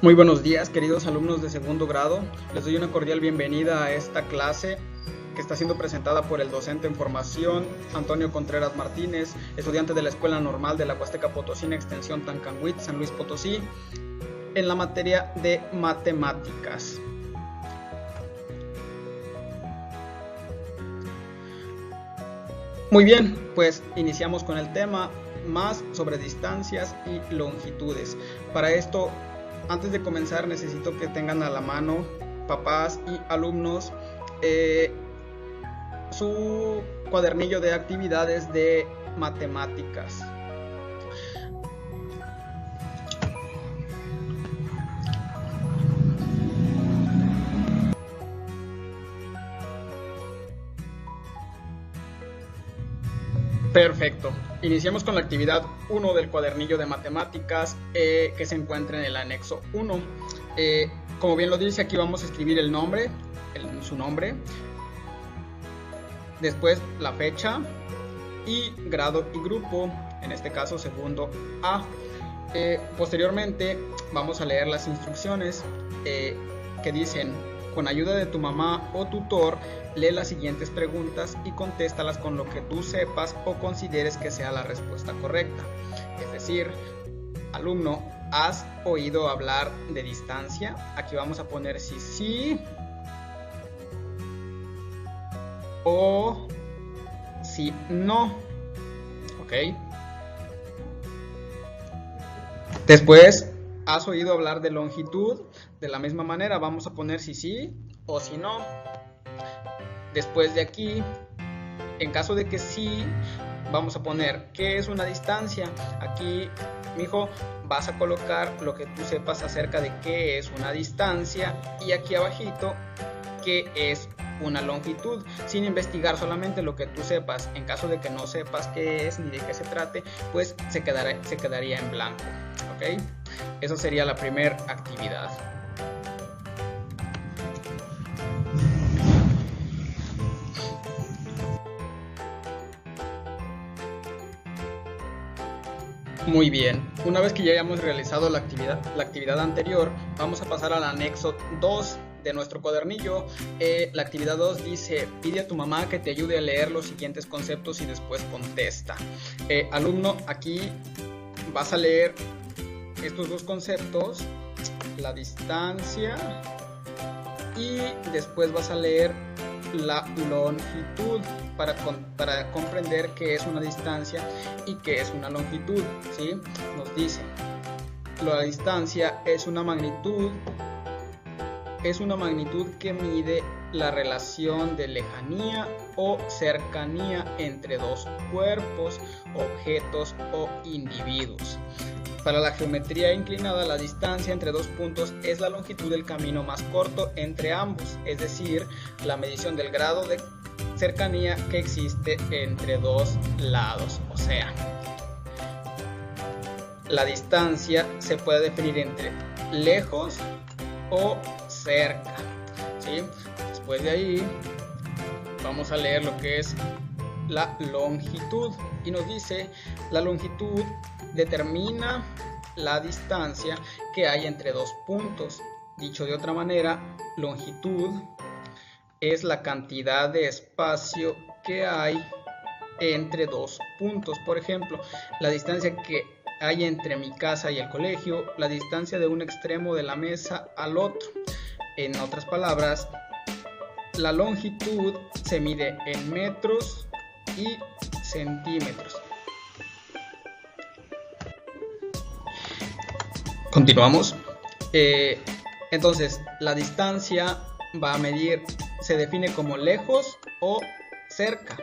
Muy buenos días, queridos alumnos de segundo grado. Les doy una cordial bienvenida a esta clase que está siendo presentada por el docente en formación Antonio Contreras Martínez, estudiante de la Escuela Normal de la Huasteca Potosina, Extensión Tancanhuitz, San Luis Potosí, en la materia de matemáticas. Muy bien, pues iniciamos con el tema más sobre distancias y longitudes. Para esto, antes de comenzar, necesito que tengan a la mano, papás y alumnos, su cuadernillo de actividades de matemáticas. Perfecto. Iniciamos con la actividad 1 del cuadernillo de matemáticas que se encuentra en el anexo 1. Como bien lo dice, aquí vamos a escribir el nombre, su nombre, después la fecha y grado y grupo, en este caso segundo A. Posteriormente vamos a leer las instrucciones que dicen: con ayuda de tu mamá o tutor, lee las siguientes preguntas y contéstalas con lo que tú sepas o consideres que sea la respuesta correcta. Es decir, alumno, ¿has oído hablar de distancia? Aquí vamos a poner si sí o si no. ¿Ok? Después, ¿has oído hablar de longitud? De la misma manera vamos a poner si sí o si no. Después de aquí, en caso de que sí, vamos a poner ¿qué es una distancia? Aquí, mijo, vas a colocar lo que tú sepas acerca de qué es una distancia y aquí abajito qué es una longitud, sin investigar, solamente lo que tú sepas. En caso de que no sepas qué es ni de qué se trate, pues se quedaría en blanco. ¿Ok? Eso sería la primera actividad. Muy bien, una vez que ya hayamos realizado la actividad anterior, vamos a pasar al anexo 2 de nuestro cuadernillo. La actividad 2 dice: pide a tu mamá que te ayude a leer los siguientes conceptos y después contesta. Alumno, aquí vas a leer estos dos conceptos, la distancia, y después vas a leer la longitud para comprender qué es una distancia y qué es una longitud, ¿sí? Nos dice: la distancia es una magnitud que mide la relación de lejanía o cercanía entre dos cuerpos, objetos o individuos. Para la geometría inclinada, la distancia entre dos puntos es la longitud del camino más corto entre ambos, es decir, la medición del grado de cercanía que existe entre dos lados. O sea, la distancia se puede definir entre lejos o cerca, ¿sí? Después de ahí vamos a leer lo que es la longitud y nos dice: la longitud determina la distancia que hay entre dos puntos. Dicho de otra manera, longitud es la cantidad de espacio que hay entre dos puntos. Por ejemplo, la distancia que hay entre mi casa y el colegio, la distancia de un extremo de la mesa al otro. En otras palabras, la longitud se mide en metros y centímetros. Continuamos. Entonces, la distancia se define como lejos o cerca.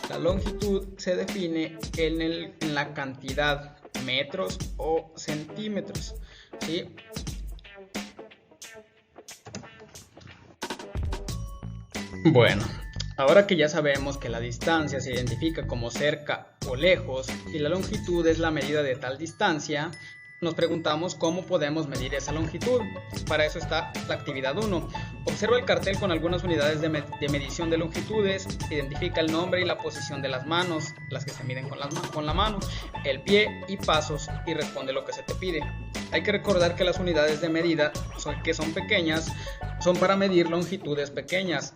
La longitud se define en la cantidad, metros o centímetros, ¿sí? Bueno, ahora que ya sabemos que la distancia se identifica como cerca o lejos y la longitud es la medida de tal distancia, nos preguntamos cómo podemos medir esa longitud. Para eso está la actividad 1. Observa el cartel con algunas unidades de medición de longitudes, identifica el nombre y la posición de las manos, las que se miden con la mano, el pie y pasos, y responde lo que se te pide. Hay que recordar que las unidades de medida que son pequeñas son para medir longitudes pequeñas,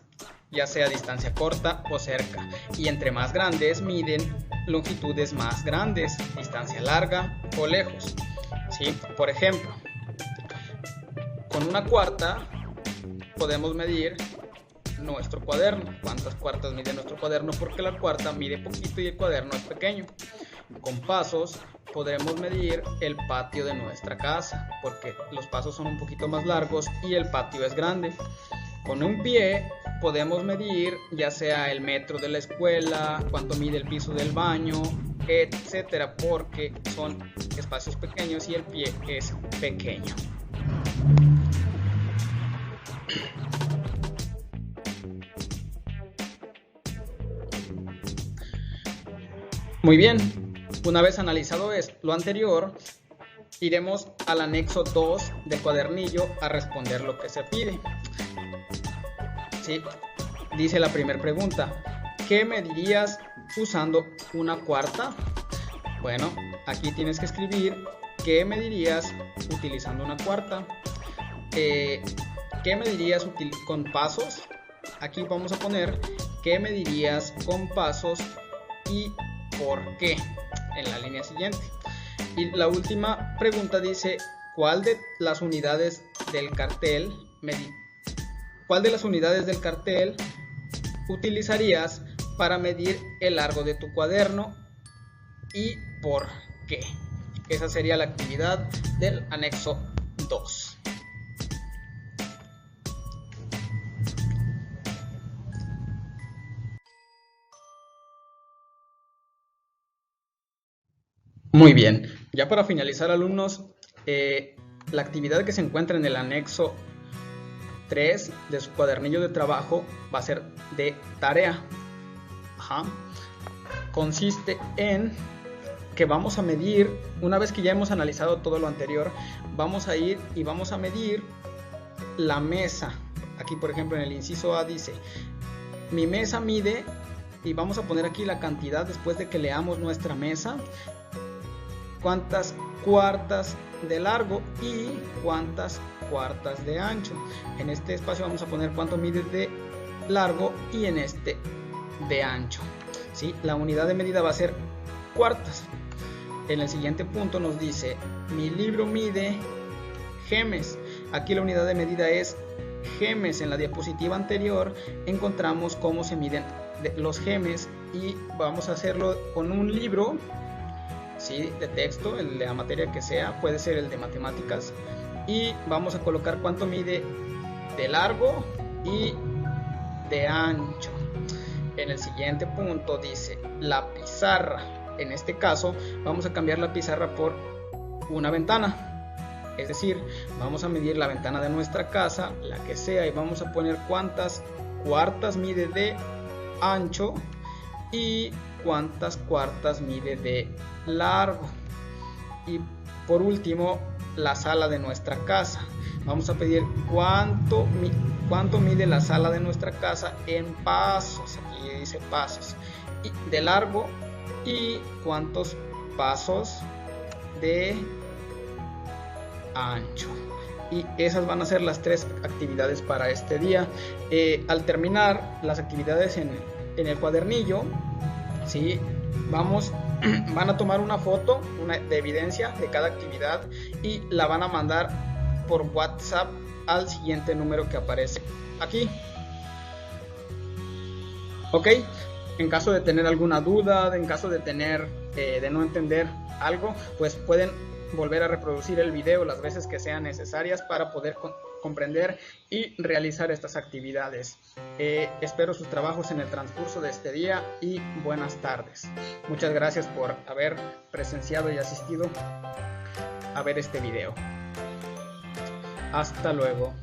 ya sea distancia corta o cerca, y entre más grandes miden longitudes más grandes, distancia larga o lejos. ¿Sí? Por ejemplo, con una cuarta podemos medir nuestro cuaderno. ¿Cuántas cuartas mide nuestro cuaderno? Porque la cuarta mide poquito y el cuaderno es pequeño. Con pasos podremos medir el patio de nuestra casa, porque los pasos son un poquito más largos y el patio es grande. Con un pie podemos medir ya sea el metro de la escuela, cuánto mide el piso del baño, etcétera, porque son espacios pequeños y el pie es pequeño. Muy bien, una vez analizado lo anterior, iremos al anexo 2 del cuadernillo a responder lo que se pide. ¿Sí? Dice la primera pregunta: ¿qué medirías usando una cuarta? Bueno, aquí tienes que escribir ¿qué medirías utilizando una cuarta? ¿Qué medirías con pasos? Aquí vamos a poner ¿qué medirías con pasos y por qué? En la línea siguiente. Y la última pregunta dice ¿cuál de las unidades del cartel utilizarías para medir el largo de tu cuaderno y por qué? Esa sería la actividad del anexo 2. Muy bien, ya para finalizar, alumnos, la actividad que se encuentra en el anexo 3 de su cuadernillo de trabajo va a ser de tarea. Consiste en que vamos a medir, una vez que ya hemos analizado todo lo anterior, vamos a ir y vamos a medir la mesa. Aquí, por ejemplo, en el inciso A dice mi mesa mide, y vamos a poner aquí la cantidad después de que leamos nuestra mesa, cuántas cuartas de largo y cuántas cuartas de ancho. En este espacio vamos a poner cuánto mide de largo y en este de ancho. ¿Sí? La unidad de medida va a ser cuartas. En el siguiente punto nos dice mi libro mide gemes. Aquí la unidad de medida es gemes. En la diapositiva anterior encontramos cómo se miden los gemes y vamos a hacerlo con un libro, ¿sí?, de texto, el de la materia que sea, puede ser el de matemáticas, y vamos a colocar cuánto mide de largo y de ancho. En el siguiente punto dice la pizarra. En este caso vamos a cambiar la pizarra por una ventana, es decir, vamos a medir la ventana de nuestra casa, la que sea, y vamos a poner cuántas cuartas mide de ancho y cuántas cuartas mide de largo. Y por último, la sala de nuestra casa. Vamos a pedir cuánto mide la sala de nuestra casa en pasos. Aquí dice pasos. Y de largo y cuántos pasos de ancho. Y esas van a ser las 3 actividades para este día. Al terminar las actividades en el cuadernillo, ¿sí?, van a tomar una foto de evidencia de cada actividad y la van a mandar por WhatsApp al siguiente número que aparece aquí. Ok, en caso de tener alguna duda, en caso de no entender algo, pues pueden volver a reproducir el video las veces que sean necesarias para poder comprender y realizar estas actividades. Espero sus trabajos en el transcurso de este día y buenas tardes. Muchas gracias por haber presenciado y asistido a ver este video. Hasta luego.